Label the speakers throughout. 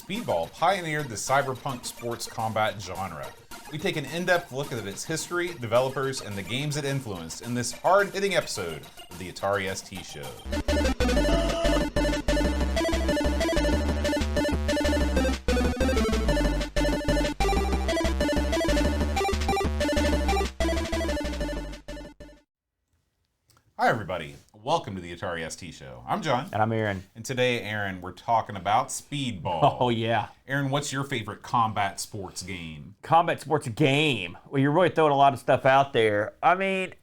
Speaker 1: Speedball pioneered the cyberpunk sports combat genre. We take an in-depth look at its history, developers, and the games it influenced in this hard-hitting episode of the Atari ST Show. Hi everybody, welcome to the Atari ST Show. I'm John.
Speaker 2: And I'm Aaron.
Speaker 1: And today, Aaron, we're talking about Speedball.
Speaker 2: Oh yeah.
Speaker 1: Aaron, what's your favorite combat sports game?
Speaker 2: Combat sports game. Well, you're really throwing a lot of stuff out there. I mean,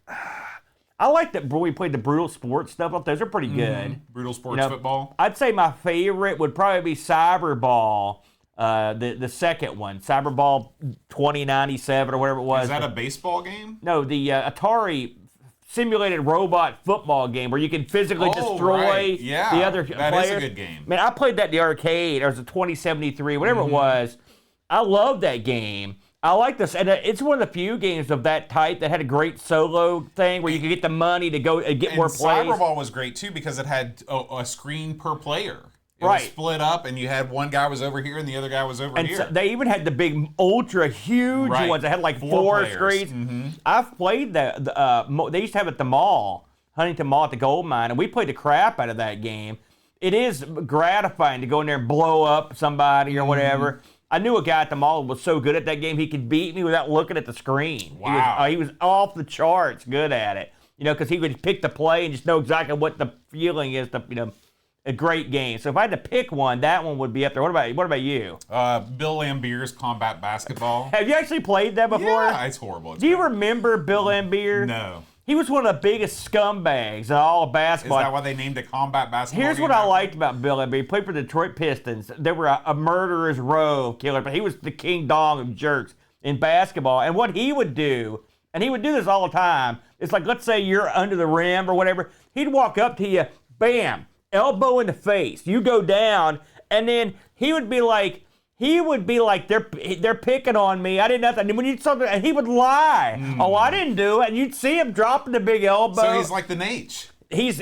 Speaker 2: I like that we played the brutal sports stuff. Those are pretty good.
Speaker 1: Brutal sports football?
Speaker 2: I'd say my favorite would probably be Cyberball, the second one. Cyberball 2097 or whatever it was.
Speaker 1: Is that a baseball game?
Speaker 2: No, the Atari simulated robot football game where you can physically destroy the other players.
Speaker 1: That is a good game.
Speaker 2: Man, I played that in the arcade. It was a 2073, whatever it was. I love that game. I like this, and it's one of the few games of that type that had a great solo thing where you could get the money to go and get more plays.
Speaker 1: Cyberball was great too because it had a screen per player. It
Speaker 2: was
Speaker 1: split up, and you had one guy was over here and the other guy was over here.
Speaker 2: So they even had the big, ultra huge ones that had like four screens. I've played that. They used to have it at the mall, Huntington Mall at the gold mine, and we played the crap out of that game. It is gratifying to go in there and blow up somebody or whatever. I knew a guy at the mall who was so good at that game he could beat me without looking at the screen.
Speaker 1: Wow.
Speaker 2: He was off the charts good at it. You know, because he would pick the play and just know exactly what the feeling is to, a great game. So if I had to pick one, that one would be up there. What about you?
Speaker 1: Bill Lambier's Combat Basketball.
Speaker 2: Have you actually played that before?
Speaker 1: Yeah, it's horrible.
Speaker 2: Do you remember Bill Lambier?
Speaker 1: No.
Speaker 2: He was one of the biggest scumbags in all of basketball.
Speaker 1: Is that why they named it Combat Basketball?
Speaker 2: Here's what I liked about Bill Lambier. He played for the Detroit Pistons. They were a murderer's row killer, but he was the king dong of jerks in basketball. And what he would do, and he would do this all the time, it's like, let's say you're under the rim or whatever. He'd walk up to you, bam, elbow in the face. You go down, and then he would be like, they're picking on me. I did nothing. And when you saw that, he would lie. Oh, I didn't do it. And you'd see him dropping the big elbow.
Speaker 1: So he's like the Nate.
Speaker 2: He is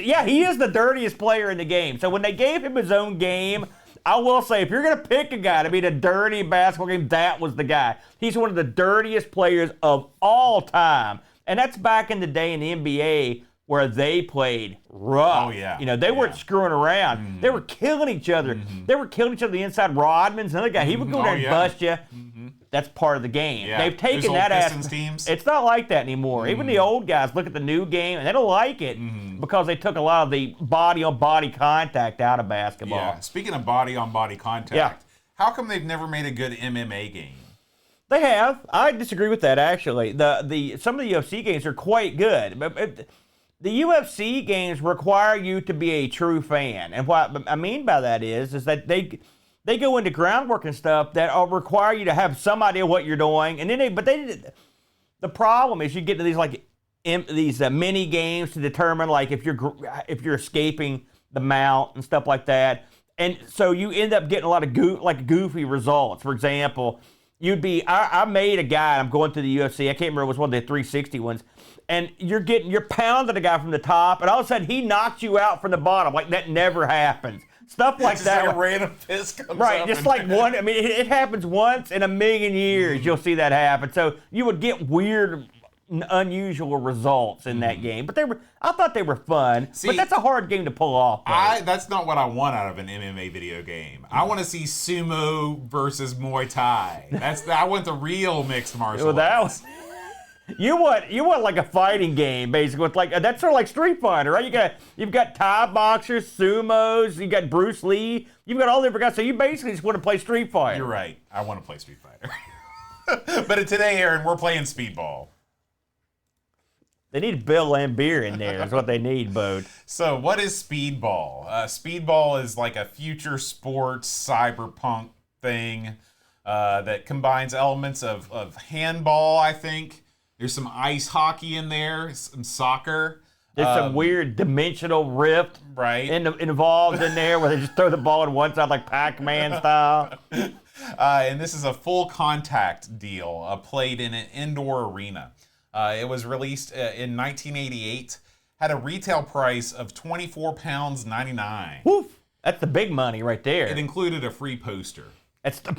Speaker 2: the dirtiest player in the game. So when they gave him his own game, I will say, if you're going to pick a guy to be the dirty basketball game, that was the guy. He's one of the dirtiest players of all time. And that's back in the day in the NBA where they played rough.
Speaker 1: Oh, yeah.
Speaker 2: They weren't screwing around. They were killing each other. They were killing each other. The inside Rodman's another guy. He would go there and bust you. That's part of the game.
Speaker 1: Yeah.
Speaker 2: They've taken that aspect. It's not like that anymore. Even the old guys look at the new game and they don't like it because they took a lot of the body-on-body contact out of basketball.
Speaker 1: Yeah. Speaking of body-on-body contact, how come they've never made a good MMA game?
Speaker 2: They have. I disagree with that, actually. Some of the UFC games are quite good. But the UFC games require you to be a true fan. And what I mean by that is that they go into groundwork and stuff that require you to have some idea what you're doing. And then the problem is you get to these mini games to determine like if you're escaping the mount and stuff like that. And so you end up getting a lot of goofy results. For example, I made a guy, I'm going to the UFC, I can't remember, it was one of the 360 ones, and you're pounding a guy from the top, and all of a sudden he knocks you out from the bottom. Like, that never happens. Stuff like that.
Speaker 1: Like a random fist comes
Speaker 2: right,
Speaker 1: up.
Speaker 2: Just like one, I mean, it happens once in a million years, you'll see that happen. So you would get weird, unusual results in that game. But I thought they were fun, but that's a hard game to pull off.
Speaker 1: That's not what I want out of an MMA video game. I want to see sumo versus Muay Thai. I want the real mixed martial arts.
Speaker 2: You want like a fighting game, basically. With that's sort of like Street Fighter, right? You've got Thai boxers, sumos, you got Bruce Lee, you've got all different guys. So you basically just want to play Street Fighter.
Speaker 1: You're right. I want to play Street Fighter. But today, Aaron, we're playing Speedball.
Speaker 2: They need Bill Lambier in there. Is what they need, Bode.
Speaker 1: So what is Speedball? Speedball is like a future sports cyberpunk thing that combines elements of handball, I think. There's some ice hockey in there, some soccer.
Speaker 2: There's some weird dimensional rift involved in there where they just throw the ball on one side like Pac-Man style.
Speaker 1: And this is a full contact deal played in an indoor arena. It was released in 1988, had a retail price of £24.99.
Speaker 2: Woof! That's the big money right there.
Speaker 1: It included a free poster.
Speaker 2: It's the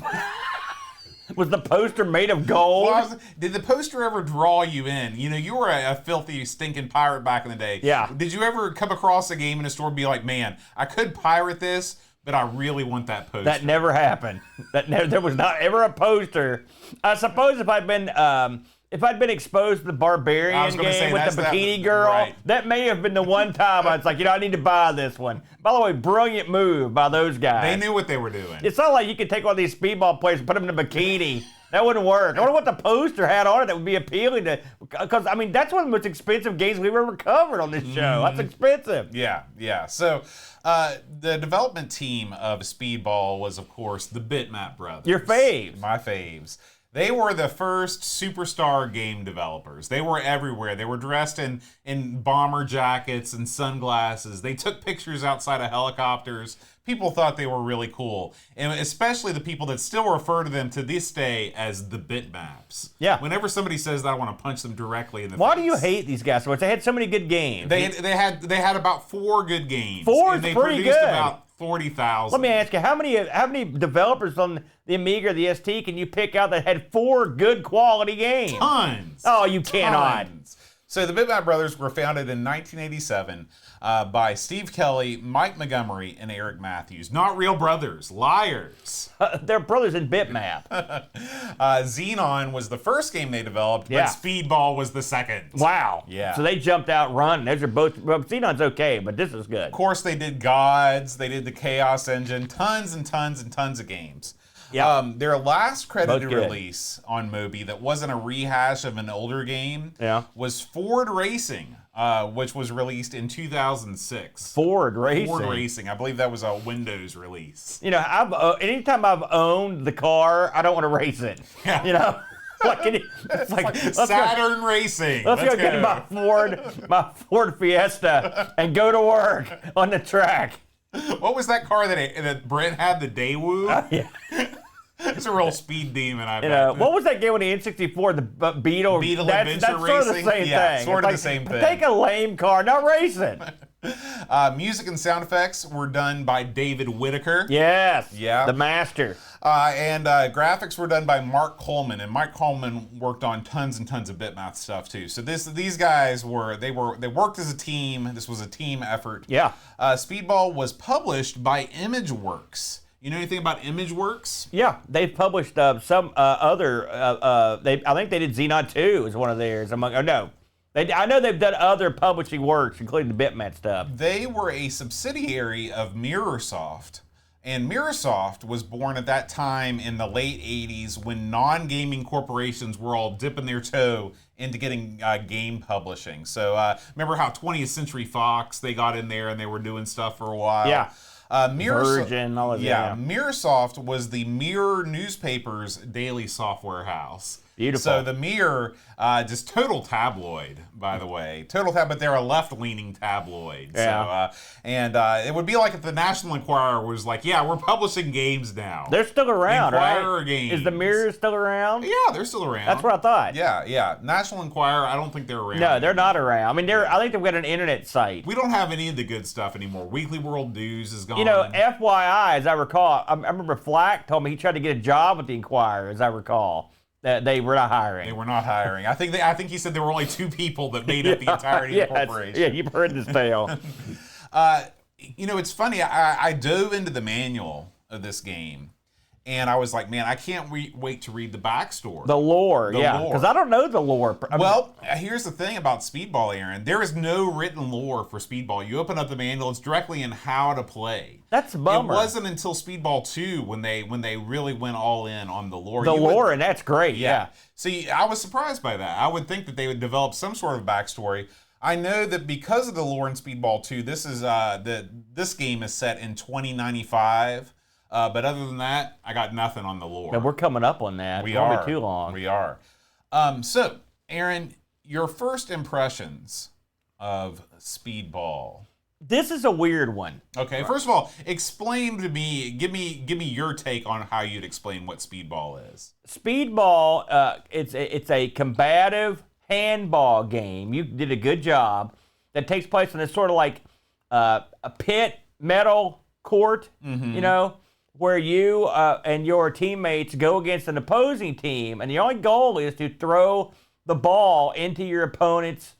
Speaker 2: was the poster made of gold?
Speaker 1: Well, did the poster ever draw you in? You know, you were a filthy, stinking pirate back in the day.
Speaker 2: Yeah.
Speaker 1: Did you ever come across a game in a store and be like, man, I could pirate this, but I really want that poster?
Speaker 2: That never happened. There was not ever a poster. I suppose if I'd been exposed to the Barbarian game with the bikini girl,
Speaker 1: right.
Speaker 2: that may have been the one time I was like, I need to buy this one. By the way, brilliant move by those guys.
Speaker 1: They knew what they were doing.
Speaker 2: It's not like you could take one of these speedball players and put them in a bikini. That wouldn't work. I wonder what the poster had on it that would be appealing to, because, I mean, that's one of the most expensive games we've ever covered on this show. That's expensive.
Speaker 1: Yeah. So the development team of Speedball was, of course, the Bitmap Brothers.
Speaker 2: Your faves.
Speaker 1: My faves. They were the first superstar game developers. They were everywhere. They were dressed in bomber jackets and sunglasses. They took pictures outside of helicopters. People thought they were really cool. And especially the people that still refer to them to this day as the Bitmaps.
Speaker 2: Yeah.
Speaker 1: Whenever somebody says that, I want to punch them directly in the face.
Speaker 2: Why do you hate these guys so much? They had so many good games.
Speaker 1: They had about 4 good games.
Speaker 2: Four
Speaker 1: and
Speaker 2: is
Speaker 1: they
Speaker 2: pretty
Speaker 1: produced
Speaker 2: good.
Speaker 1: about 40,000.
Speaker 2: Let me ask you, how many developers on the Amiga or the ST can you pick out that had 4 good quality games?
Speaker 1: Tons.
Speaker 2: Oh, you cannot.
Speaker 1: Tons. So the Bitmap Brothers were founded in 1987 by Steve Kelly, Mike Montgomery, and Eric Matthews. Not real brothers, liars.
Speaker 2: They're brothers in Bitmap.
Speaker 1: Xenon was the first game they developed, but Speedball was the second.
Speaker 2: Wow.
Speaker 1: Yeah.
Speaker 2: So they jumped out running. Those are both, well, Xenon's okay, but this is good.
Speaker 1: Of course, they did Gods, they did the Chaos Engine, tons and tons and tons of games.
Speaker 2: Yeah.
Speaker 1: Their last credited release on Moby that wasn't a rehash of an older game was Ford Racing, which was released in 2006.
Speaker 2: Ford Racing.
Speaker 1: Ford Racing. I believe that was a Windows release.
Speaker 2: You know, anytime I've owned the car, I don't want to race it.
Speaker 1: Yeah.
Speaker 2: You know? It's like
Speaker 1: Saturn Racing.
Speaker 2: Let's go get my Ford Fiesta and go to work on the track.
Speaker 1: What was that car that Brent had, the Daewoo?
Speaker 2: Yeah.
Speaker 1: It's a real speed demon, I bet.
Speaker 2: You know, what was that game with the N64, the Beetle?
Speaker 1: Adventure
Speaker 2: that's sort of the
Speaker 1: Racing?
Speaker 2: same thing.
Speaker 1: Sort of the same thing.
Speaker 2: Take a lame car, not race it.
Speaker 1: Music and sound effects were done by David Whitaker.
Speaker 2: Yes.
Speaker 1: Yeah.
Speaker 2: The master.
Speaker 1: And graphics were done by Mark Coleman, and Mark Coleman worked on tons and tons of Bitmap stuff too. So these guys they worked as a team. This was a team effort.
Speaker 2: Yeah.
Speaker 1: Speedball was published by ImageWorks. You know anything about ImageWorks?
Speaker 2: Yeah, they've published some other. I think they did Xenon 2 as one of theirs. I know they've done other publishing works, including the Bitmap stuff.
Speaker 1: They were a subsidiary of Mirrorsoft. And Mirrorsoft was born at that time in the late 80s when non-gaming corporations were all dipping their toe into getting game publishing. So remember how 20th Century Fox, they got in there and they were doing stuff for a while?
Speaker 2: Yeah. Virgin, all of that.
Speaker 1: Yeah, Mirrorsoft was the Mirror newspaper's daily software house.
Speaker 2: Beautiful.
Speaker 1: So the Mirror, just total tabloid, by the way. But they're a left-leaning tabloid.
Speaker 2: Yeah.
Speaker 1: So, it would be like if the National Enquirer was like, yeah, we're publishing games now.
Speaker 2: They're still around,
Speaker 1: Enquirer
Speaker 2: right?
Speaker 1: Games.
Speaker 2: Is the Mirror still around?
Speaker 1: Yeah, they're still around.
Speaker 2: That's what I thought.
Speaker 1: Yeah. National Enquirer, I don't think they're around.
Speaker 2: No, they're not around. I mean, I think they've got an internet site.
Speaker 1: We don't have any of the good stuff anymore. Weekly World News is gone.
Speaker 2: You know, FYI, as I recall, I remember Flack told me he tried to get a job at the Enquirer, as I recall. That they were not hiring.
Speaker 1: They were not hiring. I think he said there were only 2 people that made up the entirety of the corporation.
Speaker 2: Yeah, you've heard this tale.
Speaker 1: You know, it's funny. I dove into the manual of this game, and I was like, man, I can't wait to read the backstory.
Speaker 2: The lore, because I don't know the lore.
Speaker 1: Well, here's the thing about Speedball, Aaron. There is no written lore for Speedball. You open up the manual, it's directly in how to play.
Speaker 2: That's a bummer.
Speaker 1: It wasn't until Speedball 2 when they really went all in on the lore.
Speaker 2: And that's great. Yeah.
Speaker 1: See, I was surprised by that. I would think that they would develop some sort of backstory. I know that because of the lore in Speedball 2, this game is set in 2095. But other than that, I got nothing on the lore.
Speaker 2: No, we're coming up on that.
Speaker 1: We
Speaker 2: Won't
Speaker 1: are.
Speaker 2: be too long.
Speaker 1: We are. So, Aaron, your first impressions of Speedball.
Speaker 2: This is a weird one.
Speaker 1: Okay, first of all, explain to me, give me your take on how you'd explain what Speedball is.
Speaker 2: Speedball, it's a combative handball game. You did a good job. That takes place in this sort of like a pit metal court, you know, where you and your teammates go against an opposing team, and the only goal is to throw the ball into your opponent's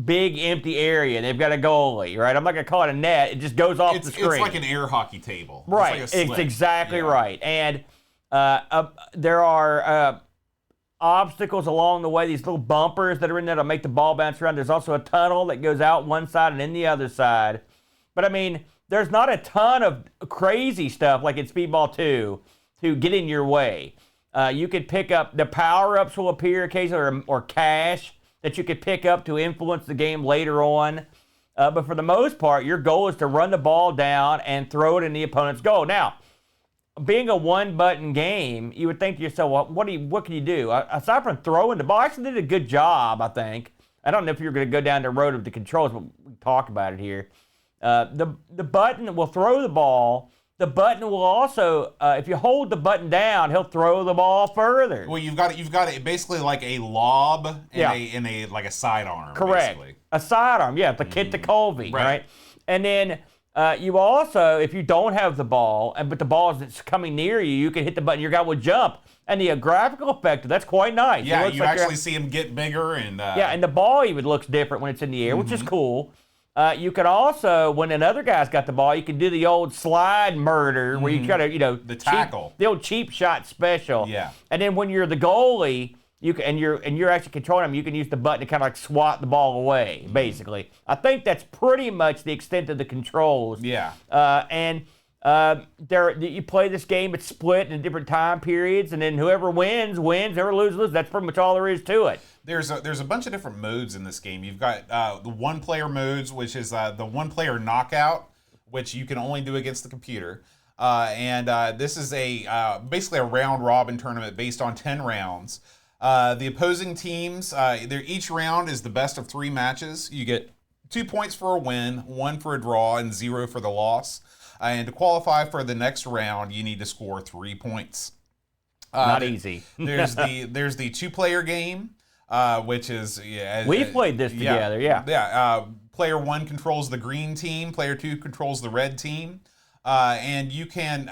Speaker 2: big empty area. They've got a goalie, right? I'm not gonna call it a net. It just goes off the screen.
Speaker 1: It's like an air hockey table,
Speaker 2: right?
Speaker 1: It's, like
Speaker 2: it's exactly right. And there are obstacles along the way. These little bumpers that are in there to make the ball bounce around. There's also a tunnel that goes out one side and in the other side. But I mean, there's not a ton of crazy stuff like in Speedball 2 to get in your way. You could pick up the power-ups will appear occasionally, or cash that you could pick up to influence the game later on. But for the most part, your goal is to run the ball down and throw it in the opponent's goal. Now, being a one-button game, you would think to yourself, well, what can you do? Aside from throwing the ball, I actually did a good job, I think. I don't know if you're going to go down the road of the controls, but we can talk about it here. The button will throw the ball. The button will also, if you hold the button down, he'll throw the ball further.
Speaker 1: Well, you've got it basically like a lob and a like a sidearm.
Speaker 2: Correct.
Speaker 1: Basically.
Speaker 2: A sidearm, yeah, the Kit the Colby, right? And then you also, if you don't have the ball, but the ball is coming near you, you can hit the button. Your guy will jump, and the graphical effect that's quite nice.
Speaker 1: Yeah, you like actually see him get bigger and.
Speaker 2: Yeah, and the ball even looks different when it's in the air, which is cool. You can also, when another guy's got the ball, you can do the old slide murder where you try to,
Speaker 1: the tackle,
Speaker 2: the old cheap shot special.
Speaker 1: Yeah.
Speaker 2: And then when you're the goalie, you're actually controlling him, you can use the button to kind of like swat the ball away. Basically, I think that's pretty much the extent of the controls.
Speaker 1: Yeah.
Speaker 2: You play this game, it's split in different time periods, and then whoever wins, whoever loses. That's pretty much all there is to it.
Speaker 1: There's a bunch of different modes in this game. You've got the one-player modes, which is the one-player knockout, which you can only do against the computer. This is basically a round-robin tournament based on 10 rounds. The opposing teams, each round is the best of 3 matches. You get 2 points for a win, 1 for a draw, and 0 for the loss. And to qualify for the next round, you need to score 3 points.
Speaker 2: Not easy.
Speaker 1: there's the 2-player game. Which is
Speaker 2: we've played this together, yeah.
Speaker 1: Player 1 controls the green team, player 2 controls the red team, and you can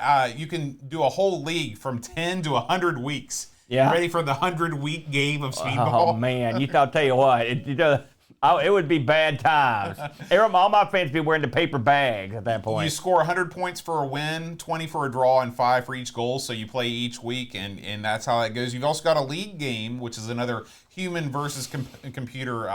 Speaker 1: do a whole league from 10 to 100 weeks.
Speaker 2: Yeah,
Speaker 1: you ready for the 100-week game of Speedball?
Speaker 2: Oh man, I'll tell you what, it would be bad times. All my fans be wearing the paper bags at that point.
Speaker 1: You score 100 points for a win, 20 for a draw, and 5 for each goal. So you play each week, and that's how that goes. You've also got a league game, which is another human versus computer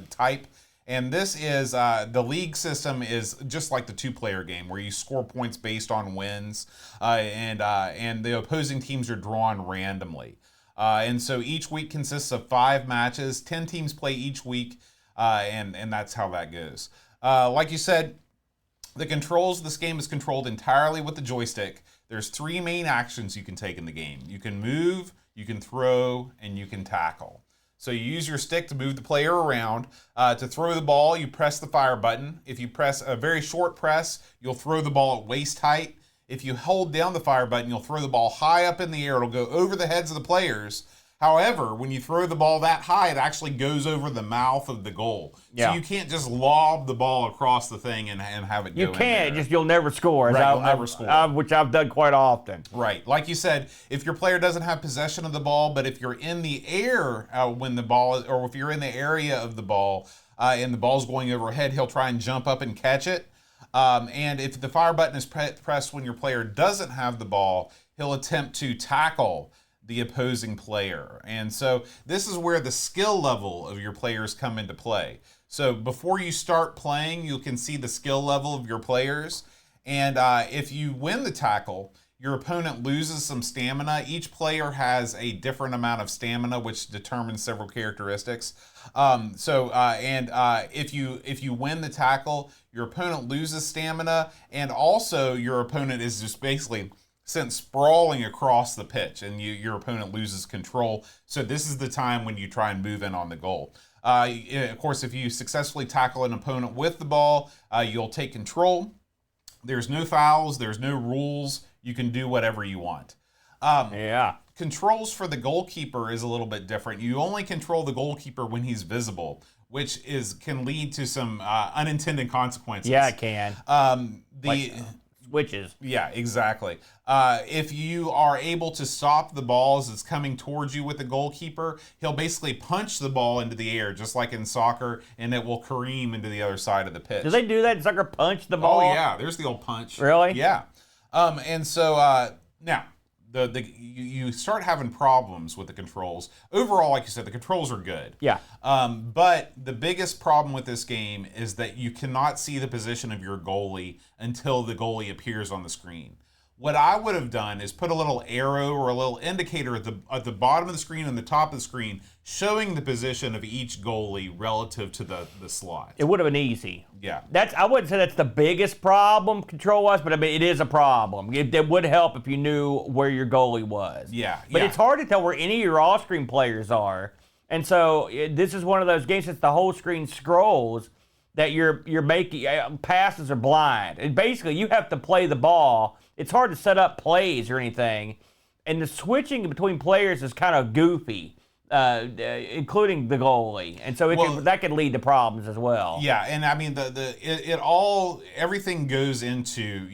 Speaker 1: type. And this is the league system is just like the 2-player game, where you score points based on wins, and the opposing teams are drawn randomly. And so each week consists of 5 matches. 10 teams play each week. And that's how that goes. Like you said, the controls, this game is controlled entirely with the joystick. There's 3 main actions you can take in the game. You can move, you can throw, and you can tackle. So you use your stick to move the player around. To throw the ball, you press the fire button. If you press a very short press, you'll throw the ball at waist height. If you hold down the fire button, you'll throw the ball high up in the air. It'll go over the heads of the players. However, when you throw the ball that high, it actually goes over the mouth of the goal. Yeah. So you can't just lob the ball across the thing and have it go in there.
Speaker 2: You can't, you'll never score.
Speaker 1: Right, you'll never score.
Speaker 2: Which I've done quite often.
Speaker 1: Right. Like you said, if your player doesn't have possession of the ball, but if you're in the air when the ball, or if you're in the area of the ball and the ball's going overhead, he'll try and jump up and catch it. And if the fire button is pressed when your player doesn't have the ball, he'll attempt to tackle the opposing player. And so this is where the skill level of your players come into play. So before you start playing, you can see the skill level of your players. And if you win the tackle, your opponent loses some stamina. Each player has a different amount of stamina, which determines several characteristics. If you win the tackle, your opponent loses stamina, and also your opponent is just basically sent sprawling across the pitch, and your opponent loses control. So this is the time when you try and move in on the goal. Of course, if you successfully tackle an opponent with the ball, you'll take control. There's no fouls. There's no rules. You can do whatever you want. Controls for the goalkeeper is a little bit different. You only control the goalkeeper when he's visible, which can lead to some unintended consequences.
Speaker 2: Yeah, it can. switches.
Speaker 1: Yeah, exactly. If you are able to stop the ball as it's coming towards you with the goalkeeper, he'll basically punch the ball into the air, just like in soccer, and it will careen into the other side of the pitch.
Speaker 2: Do they do that? Sucker punch the ball?
Speaker 1: Oh, yeah. There's the old punch.
Speaker 2: Really?
Speaker 1: Yeah. And so now, you start having problems with the controls. Overall, like you said, the controls are good.
Speaker 2: Yeah.
Speaker 1: But the biggest problem with this game is that you cannot see the position of your goalie until the goalie appears on the screen. What I would have done is put a little arrow or a little indicator at the bottom of the screen and the top of the screen showing the position of each goalie relative to the slot.
Speaker 2: It would have been easy.
Speaker 1: Yeah.
Speaker 2: I wouldn't say that's the biggest problem control-wise, but I mean, it is a problem. It would help if you knew where your goalie was.
Speaker 1: Yeah.
Speaker 2: But it's hard to tell where any of your off-screen players are. And so this is one of those games that the whole screen scrolls that you're making passes are blind. And basically, you have to play the ball. It's hard to set up plays or anything. And the switching between players is kind of goofy, including the goalie. And so that could lead to problems as well.
Speaker 1: Yeah, and I mean everything goes into,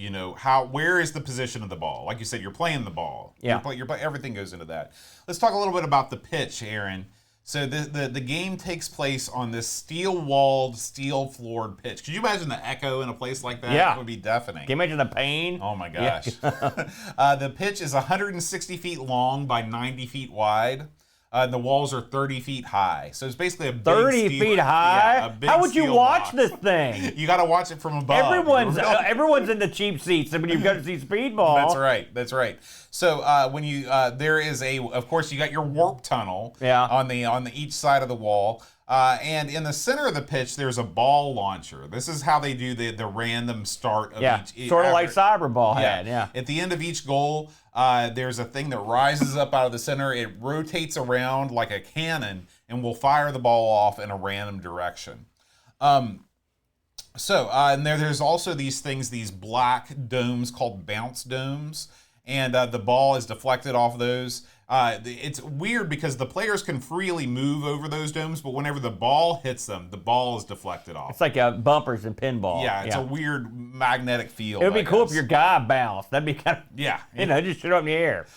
Speaker 1: where is the position of the ball? Like you said, you're playing the ball.
Speaker 2: Yeah.
Speaker 1: Everything goes into that. Let's talk a little bit about the pitch, Aaron. So the game takes place on this steel-walled, steel-floored pitch. Could you imagine the echo in a place like that?
Speaker 2: Yeah.
Speaker 1: It would be deafening.
Speaker 2: Can you imagine the pain?
Speaker 1: Oh, my gosh.
Speaker 2: Yeah.
Speaker 1: The pitch is 160 feet long by 90 feet wide. The walls are 30 feet high. So it's basically a big
Speaker 2: 30 feet high?
Speaker 1: Yeah, a big
Speaker 2: How would you
Speaker 1: steel
Speaker 2: watch
Speaker 1: box.
Speaker 2: this thing?
Speaker 1: You got to watch it from above.
Speaker 2: Everyone's in the cheap seats when you go to see Speedball.
Speaker 1: That's right. So when you there is of course you got your warp tunnel on the each side of the wall. And in the center of the pitch, there's a ball launcher. This is how they do the random start of each.
Speaker 2: Sort of like Cyberball had. Yeah.
Speaker 1: At the end of each goal, there's a thing that rises up out of the center. It rotates around like a cannon and will fire the ball off in a random direction. And there's also these black domes called bounce domes. And the ball is deflected off those. It's weird because the players can freely move over those domes, but whenever the ball hits them, the ball is deflected off.
Speaker 2: It's like bumpers in pinball.
Speaker 1: Yeah, it's a weird magnetic field.
Speaker 2: It would be cool if your guy bounced. That'd be kind of, just shoot up in the air.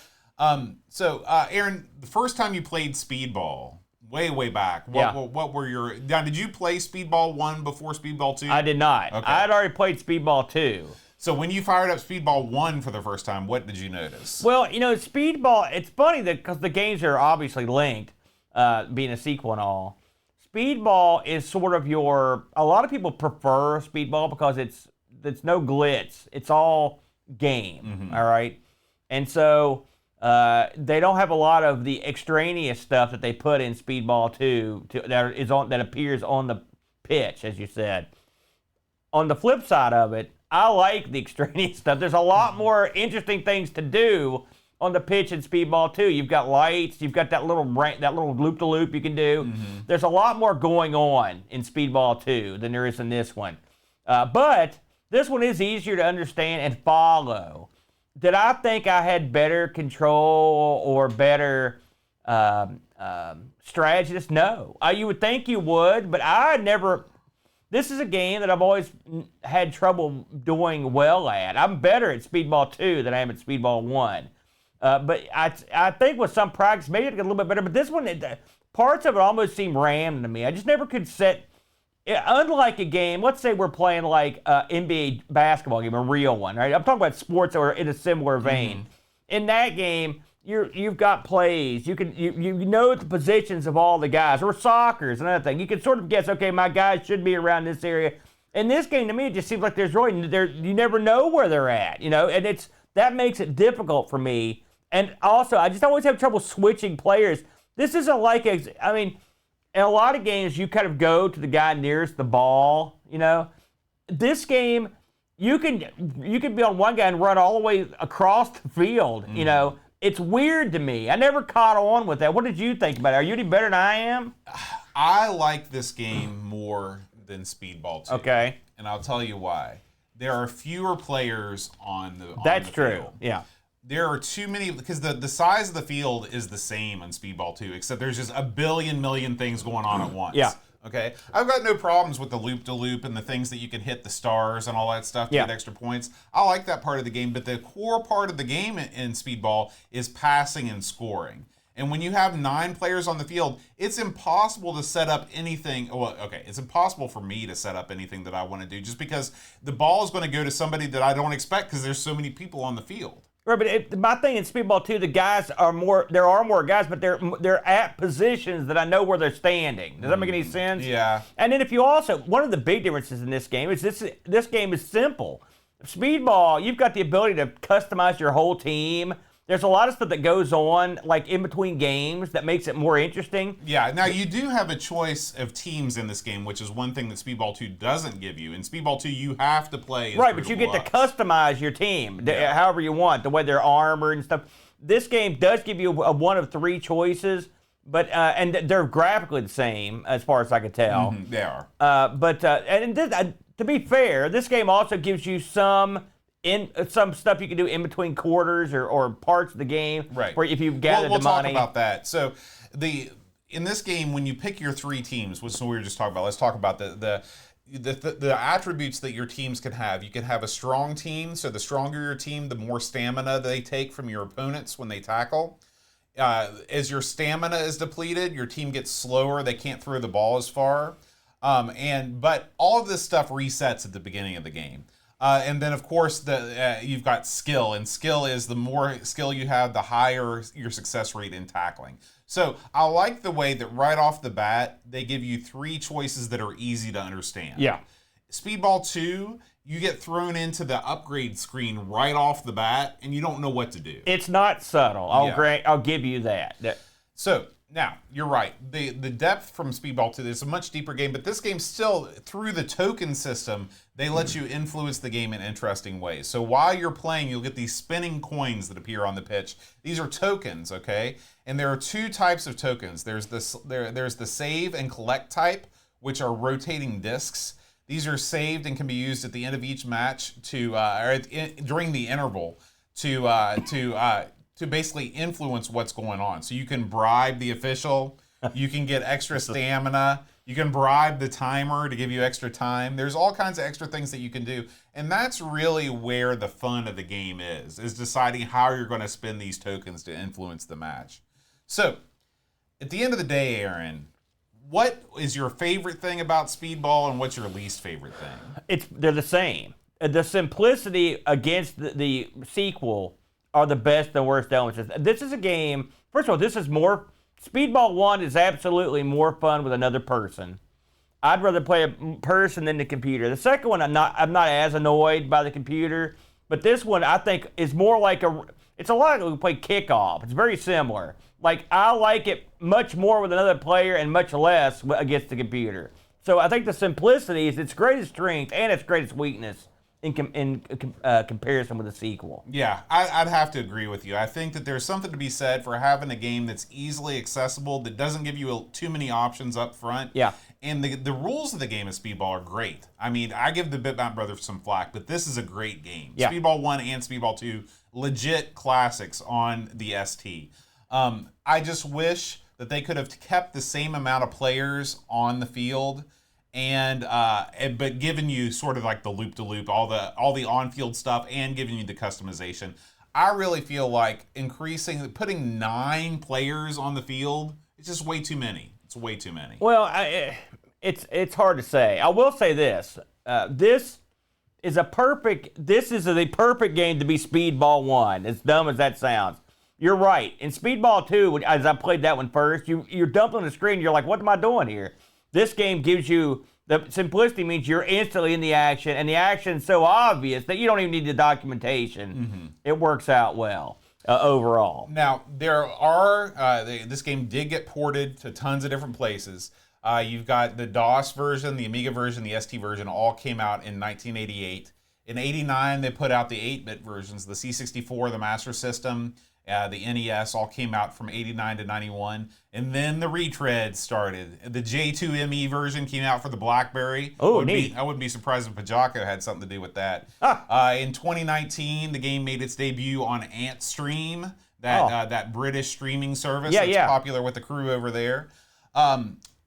Speaker 1: Aaron, the first time you played Speedball, way back, what were your... Now, did you play Speedball 1 before Speedball 2?
Speaker 2: I did not. Okay. I had already played Speedball 2.
Speaker 1: So when you fired up Speedball 1 for the first time, what did you notice?
Speaker 2: Well, Speedball, it's funny that because the games are obviously linked, being a sequel and all. Speedball is sort of a lot of people prefer Speedball because it's no glitz. It's all game, all right? And so they don't have a lot of the extraneous stuff that they put in Speedball 2 that appears on the pitch, as you said. On the flip side of it, I like the extraneous stuff. There's a lot more interesting things to do on the pitch in Speedball 2. You've got lights. You've got that little loop-to-loop you can do. There's a lot more going on in Speedball 2 than there is in this one. But this one is easier to understand and follow. Did I think I had better control or better strategists? No. You would think you would, but I never... This is a game that I've always had trouble doing well at. I'm better at Speedball 2 than I am at Speedball 1. But I think with some practice, maybe I'd get a little bit better. But this one, parts of it almost seem random to me. I just never could set... Unlike a game, let's say we're playing like NBA basketball game, a real one, right? I'm talking about sports that are in a similar vein. In that game... You've got plays. You know the positions of all the guys. Or soccer is another thing. You can sort of guess, okay, my guys should be around this area. In this game, to me, it just seems like you never know where they're at, and that makes it difficult for me. And also, I just always have trouble switching players. This isn't like in a lot of games, you kind of go to the guy nearest the ball. This game, you can be on one guy and run all the way across the field. It's weird to me. I never caught on with that. What did you think about it? Are you any better than I am?
Speaker 1: I like this game more than Speedball 2.
Speaker 2: Okay.
Speaker 1: And I'll tell you why. There are fewer players on the
Speaker 2: That's true.
Speaker 1: field.
Speaker 2: Yeah.
Speaker 1: There are too many, because the size of the field is the same on Speedball 2, except there's just a billion million things going on at once.
Speaker 2: Yeah.
Speaker 1: Okay, I've got no problems with the loop-de-loop and the things that you can hit the stars and all that stuff to get extra points. I like that part of the game, but the core part of the game in Speedball is passing and scoring. And when you have 9 players on the field, it's impossible to set up anything. Well, okay, it's impossible for me to set up anything that I want to do just because the ball is going to go to somebody that I don't expect because there's so many people on the field.
Speaker 2: Right, but my thing in Speedball 2, the guys are more. There are more guys, but they're at positions that I know where they're standing. Does that make any sense?
Speaker 1: Yeah.
Speaker 2: And then if you also, one of the big differences in this game is this game is simple. Speedball, you've got the ability to customize your whole team. There's a lot of stuff that goes on, like in between games, that makes it more interesting.
Speaker 1: Yeah, now you do have a choice of teams in this game, which is one thing that Speedball 2 doesn't give you. In Speedball 2, you have to play as
Speaker 2: right, but you get to customize your team however you want, the way they're armored and stuff. This game does give you a one of 3 choices, but and they're graphically the same as far as I can tell.
Speaker 1: Mm-hmm, they are.
Speaker 2: To be fair, this game also gives you some stuff you can do in between quarters or parts of the game.
Speaker 1: Right.
Speaker 2: Where if you've gathered
Speaker 1: we'll
Speaker 2: the money.
Speaker 1: We'll talk about that. So in this game, when you pick your 3 teams, which we were just talking about, let's talk about the attributes that your teams can have. You can have a strong team. So the stronger your team, the more stamina they take from your opponents when they tackle. As your stamina is depleted, your team gets slower. They can't throw the ball as far. But all of this stuff resets at the beginning of the game. And then, of course, you've got skill. And skill is the more skill you have, the higher your success rate in tackling. So I like the way that right off the bat, they give you 3 choices that are easy to understand.
Speaker 2: Yeah.
Speaker 1: Speedball 2, you get thrown into the upgrade screen right off the bat, and you don't know what to do.
Speaker 2: It's not subtle. I'll give you that.
Speaker 1: So now, you're right. The depth from Speedball 2, it's a much deeper game, but this game still, through the token system, they let you influence the game in interesting ways. So while you're playing, you'll get these spinning coins that appear on the pitch. These are tokens, okay? And there are 2 types of tokens. There's the save and collect type, which are rotating discs. These are saved and can be used at the end of each match during the interval to basically influence what's going on. So you can bribe the official, you can get extra stamina, you can bribe the timer to give you extra time. There's all kinds of extra things that you can do. And that's really where the fun of the game is deciding how you're going to spend these tokens to influence the match. So, at the end of the day, Aaron, what is your favorite thing about Speedball and what's your least favorite thing?
Speaker 2: They're the same. The simplicity against the sequel are the best and worst elements. This is a game, first of all, this is more, Speedball 1 is absolutely more fun with another person. I'd rather play a person than the computer. The second one, I'm not as annoyed by the computer, but this one I think is more like it's a lot like we play Kickoff. It's very similar. Like, I like it much more with another player and much less against the computer. So I think the simplicity is its greatest strength and its greatest weakness in comparison with the sequel.
Speaker 1: Yeah, I'd have to agree with you. I think that there's something to be said for having a game that's easily accessible, that doesn't give you too many options up front.
Speaker 2: Yeah.
Speaker 1: And the rules of the game of Speedball are great. I mean, I give the Bitmap Brothers some flack, but this is a great game.
Speaker 2: Yeah.
Speaker 1: Speedball 1 and Speedball 2, legit classics on the ST. I just wish that they could have kept the same amount of players on the field but given you sort of like the loop-to-loop, all the on-field stuff, and giving you the customization. I really feel like putting 9 players on the field, it's just way too many. It's way too many.
Speaker 2: Well, it's hard to say. I will say this. This is the perfect game to be Speedball 1, as dumb as that sounds. You're right. In Speedball 2, as I played that one first, you're dumped on the screen, you're like, what am I doing here? This game gives you, the simplicity means you're instantly in the action, and the action's so obvious that you don't even need the documentation. Mm-hmm. It works out well overall.
Speaker 1: Now, this game did get ported to tons of different places. You've got the DOS version, the Amiga version, the ST version, all came out in 1988. In 89, they put out the 8-bit versions, the C64, the Master System, the NES, all came out from 89 to 91. And then the retreads started. The J2ME version came out for the BlackBerry.
Speaker 2: Oh, neat.
Speaker 1: I wouldn't be surprised if Pajako had something to do with that. In 2019, the game made its debut on AntStream, that British streaming service that's popular with the crew over there.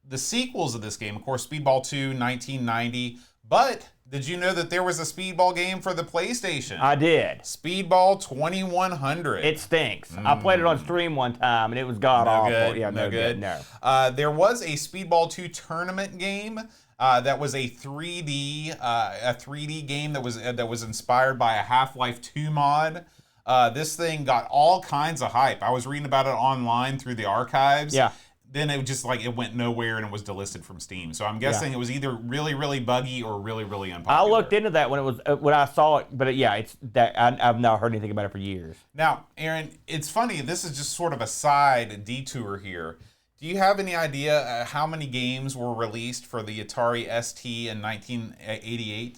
Speaker 1: the sequels of this game, of course, Speedball 2, 1990, but did you know that there was a Speedball game for the PlayStation?
Speaker 2: I did.
Speaker 1: Speedball 2100.
Speaker 2: It stinks. I played it on stream one time, and it was god-awful.
Speaker 1: Good.
Speaker 2: Yeah,
Speaker 1: no good.
Speaker 2: No.
Speaker 1: There was a Speedball 2 tournament game that was a 3D game that was inspired by a Half-Life 2 mod. This thing got all kinds of hype. I was reading about it online through the archives.
Speaker 2: Yeah.
Speaker 1: Then it just it went nowhere and it was delisted from Steam. So I'm guessing it was either really, really buggy or really, really unpopular.
Speaker 2: I looked into that when I saw it, but it's that I've not heard anything about it for years.
Speaker 1: Now, Aaron, it's funny. This is just sort of a side detour here. Do you have any idea how many games were released for the Atari ST in 1988?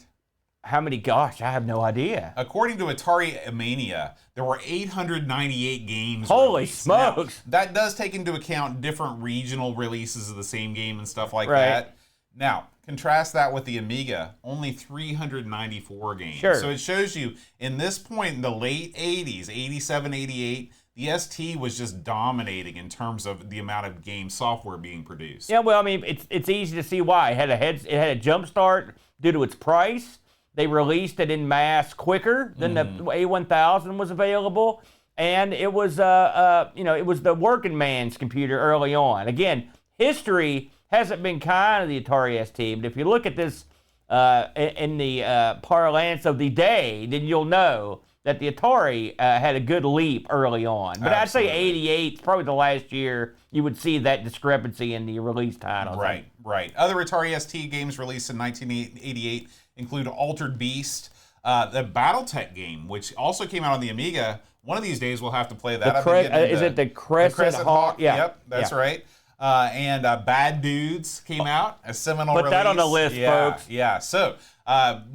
Speaker 2: How many? Gosh, I have no idea.
Speaker 1: According to Atari Mania, there were 898 games
Speaker 2: Holy
Speaker 1: released.
Speaker 2: smokes.
Speaker 1: Now, that does take into account different regional releases of the same game and stuff like
Speaker 2: Right.
Speaker 1: that. Now, contrast that with the Amiga, only 394 games.
Speaker 2: Sure.
Speaker 1: So it shows you, in this point in the late 80s, 87, 88, the ST was just dominating in terms of the amount of game software being produced.
Speaker 2: Yeah, well, I mean, it's easy to see why. It had a jump start due to its price. They released it in mass quicker than the A1000 was available, and it was it was the working man's computer early on. Again, history hasn't been kind to the Atari ST, but if you look at this in the parlance of the day, then you'll know that the Atari had a good leap early on. But
Speaker 1: Absolutely.
Speaker 2: I'd say 88 is probably the last year you would see that discrepancy in the release titles.
Speaker 1: Right. Other Atari ST games released in 1988 include Altered Beast, the BattleTech game, which also came out on the Amiga. One of these days we'll have to play that.
Speaker 2: Is it the Crescent Hawk?
Speaker 1: Yeah. Yep, that's right. And Bad Dudes came out, a seminal
Speaker 2: Put
Speaker 1: release.
Speaker 2: that on the list, folks.
Speaker 1: Yeah, so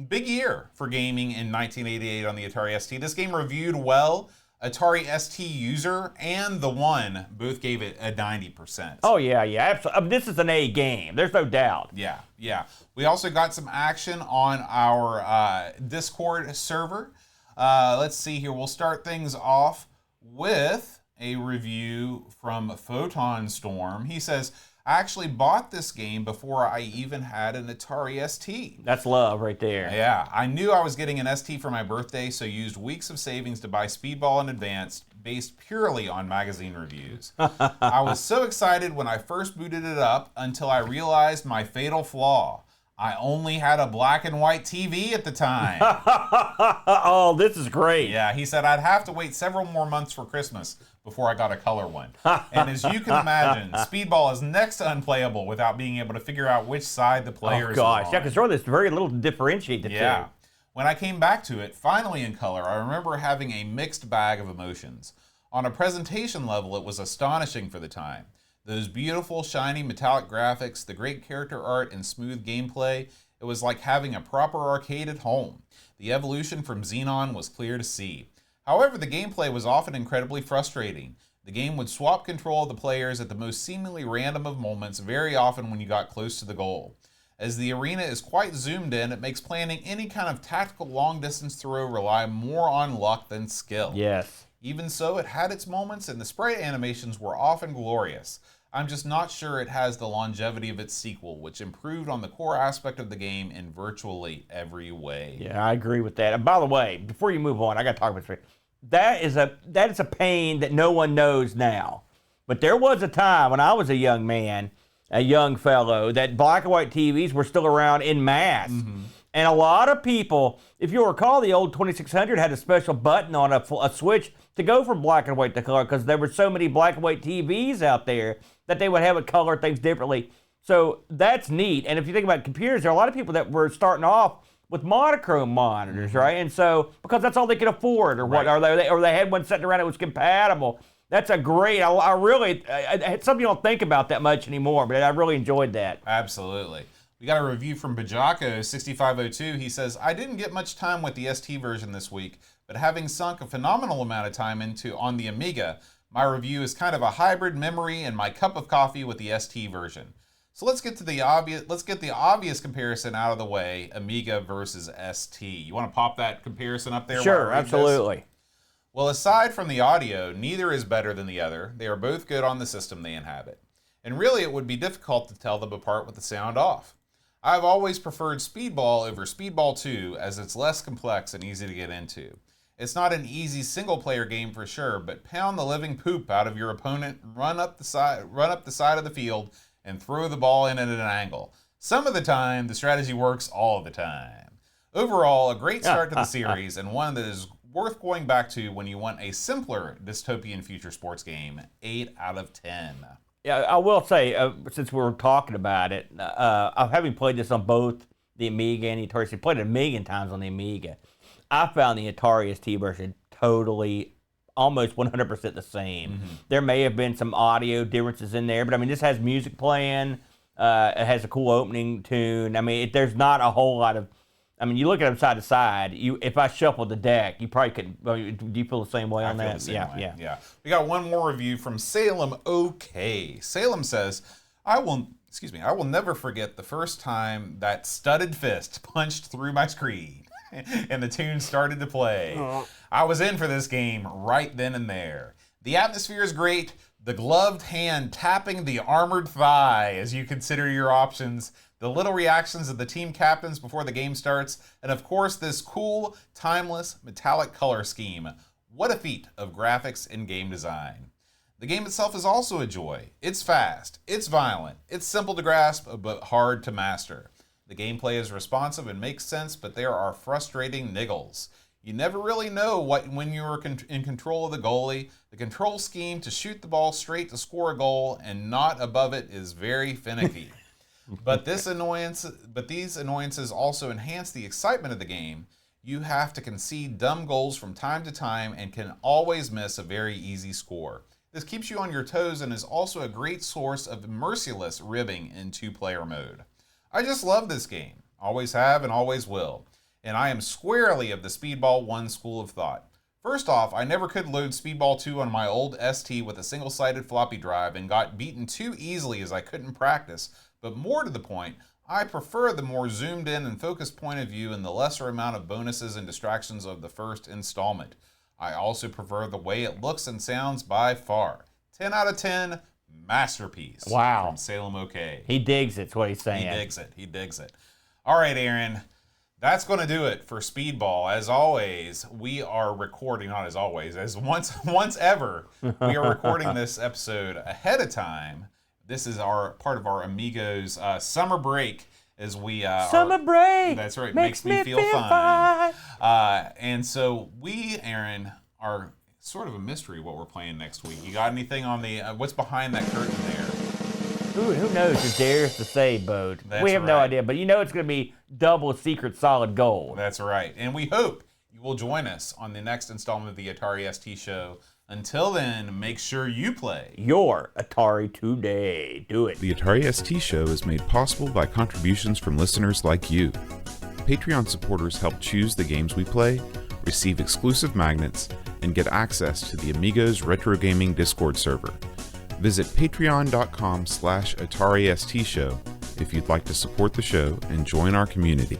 Speaker 1: big year for gaming in 1988 on the Atari ST. This game reviewed well. Atari ST User and The One both gave it a 90%.
Speaker 2: Oh, yeah, absolutely. This is an A game. There's no doubt.
Speaker 1: Yeah. We also got some action on our Discord server. Let's see here. We'll start things off with a review from Photon Storm. He says, I actually bought this game before I even had an Atari ST.
Speaker 2: That's love right there.
Speaker 1: Yeah, I knew I was getting an ST for my birthday, so used weeks of savings to buy Speedball in advance, based purely on magazine reviews. I was so excited when I first booted it up until I realized my fatal flaw. I only had a black and white TV at the time.
Speaker 2: Oh, this is great.
Speaker 1: Yeah, he said I'd have to wait several more months for Christmas before I got a color one. And as you can imagine, Speedball is next to unplayable without being able to figure out which side the players are on.
Speaker 2: Yeah, because there's very little to differentiate the two.
Speaker 1: When I came back to it, finally in color, I remember having a mixed bag of emotions. On a presentation level, it was astonishing for the time. Those beautiful, shiny, metallic graphics, the great character art, and smooth gameplay, it was like having a proper arcade at home. The evolution from Xenon was clear to see. However, the gameplay was often incredibly frustrating. The game would swap control of the players at the most seemingly random of moments, very often when you got close to the goal. As the arena is quite zoomed in, it makes planning any kind of tactical long-distance throw rely more on luck than skill.
Speaker 2: Yes.
Speaker 1: Even so, it had its moments, and the sprite animations were often glorious. I'm just not sure it has the longevity of its sequel, which improved on the core aspect of the game in virtually every way.
Speaker 2: Yeah, I agree with that. And by the way, before you move on, I got to talk about this. That is a pain that no one knows now. But there was a time when I was a young man, a young fellow, that black and white TVs were still around in mass. Mm-hmm. And a lot of people, if you recall, the old 2600 had a special button on a switch to go from black and white to color because there were so many black and white TVs out there that they would have it color things differently. So that's neat. And if you think about computers, there are a lot of people that were starting off with monochrome monitors,
Speaker 1: Mm-hmm.
Speaker 2: right? And so because that's all they could afford, or what, or they had one sitting around that was compatible. That's a great. I really something you don't think about that much anymore, but I really enjoyed that.
Speaker 1: Absolutely. We got a review from Bajako6502. He says, I didn't get much time with the ST version this week, but having sunk a phenomenal amount of time into on the Amiga, my review is kind of a hybrid memory and my cup of coffee with the ST version. So let's get the obvious comparison out of the way, Amiga versus ST. You want to pop that comparison up there?
Speaker 2: Sure, absolutely.
Speaker 1: Well, aside from the audio, neither is better than the other. They are both good on the system they inhabit. and really it would be difficult to tell them apart with the sound off. I've always preferred Speedball over Speedball 2 as it's less complex and easy to get into. It's not an easy single-player game for sure, but pound the living poop out of your opponent, run up the side of the field, and throw the ball in at an angle. Some of the time, the strategy works all the time. Overall, a great start to the series, and one that is worth going back to when you want a simpler dystopian future sports game. 8 out of 10.
Speaker 2: Yeah, I will say, since we're talking about it, having played this on both the Amiga and the Atari ST, played it 1,000,000 times on the Amiga. I found the Atari ST version totally, almost 100% the same. Mm-hmm. There may have been some audio differences in there, but I mean, this has music playing. It has a cool opening tune. I mean, there's not a whole lot of. I mean, you look at them side to side. If I shuffled the deck, you probably couldn't. Do you feel the same way on that?
Speaker 1: I feel the same way. Yeah. We got one more review from Salem. Okay, Salem says, I will never forget the first time that studded fist punched through my screen and the tune started to play. I was in for this game right then and there. The atmosphere is great. The gloved hand tapping the armored thigh as you consider your options. The little reactions of the team captains before the game starts. And of course, this cool, timeless, metallic color scheme. What a feat of graphics and game design. The game itself is also a joy. It's fast, it's violent, it's simple to grasp, but hard to master. The gameplay is responsive and makes sense, but there are frustrating niggles. You never really know when you're in control of the goalie. The control scheme to shoot the ball straight to score a goal and not above it is very finicky. But these annoyances also enhance the excitement of the game. You have to concede dumb goals from time to time and can always miss a very easy score. This keeps you on your toes and is also a great source of merciless ribbing in 2-player mode. I just love this game. Always have and always will. And I am squarely of the Speedball 1 school of thought. First off, I never could load Speedball 2 on my old ST with a single-sided floppy drive and got beaten too easily as I couldn't practice. But more to the point, I prefer the more zoomed in and focused point of view and the lesser amount of bonuses and distractions of the first installment. I also prefer the way it looks and sounds by far. 10 out of 10, masterpiece.
Speaker 2: Wow.
Speaker 1: From Salem OK.
Speaker 2: He digs it, is what he's saying.
Speaker 1: He digs it. All right, Aaron. That's going to do it for Speedball. As always, we are recording, not as always, as once ever, we are recording this episode ahead of time. This is part of our Amigos summer break as we
Speaker 2: summer break.
Speaker 1: That's right. Makes me feel fine. And so we, Aaron, are sort of a mystery what we're playing next week. You got anything on the what's behind that curtain there?
Speaker 2: Ooh, who knows? Who dares to say, Bode? We have no idea, but you know it's going to be double secret solid gold.
Speaker 1: That's right. And we hope you will join us on the next installment of the Atari ST Show. Until then, make sure you play
Speaker 2: your Atari today. Do it.
Speaker 3: The Atari ST Show is made possible by contributions from listeners like you. Patreon supporters help choose the games we play, receive exclusive magnets, and get access to the Amigos Retro Gaming Discord server. Visit patreon.com/Atari ST Show if you'd like to support the show and join our community.